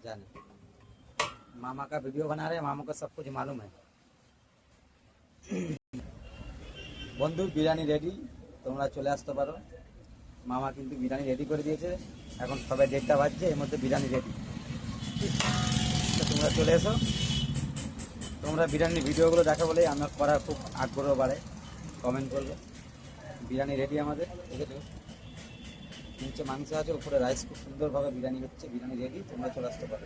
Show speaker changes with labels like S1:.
S1: जाने मामा का वीडियो बना रहे हैं, मामा को सब कुछ मालूम है। বন্ধু বিরিয়ানি রেডি, তোমরা চলে আসতে পারো। মামা কিন্তু বিরিয়ানি রেডি করে দিয়েছে, এখন সবে 1:30 বাজছে, এর মধ্যে বিরিয়ানি রেডি। তো তোমরা চলে এসো, তোমরা বিরিয়ানির ভিডিওগুলো দেখো বলে আমার করার খুব আগ্রহ বাড়ে, কমেন্ট করবে। বিরিয়ানি রেডি আমাদের, দেখে নিচে মাংস আছে, উপরে রাইস, খুব সুন্দরভাবে বিরিয়ানি হচ্ছে। বিরিয়ানি রেডি, তোমরা চলে আসতে পারো।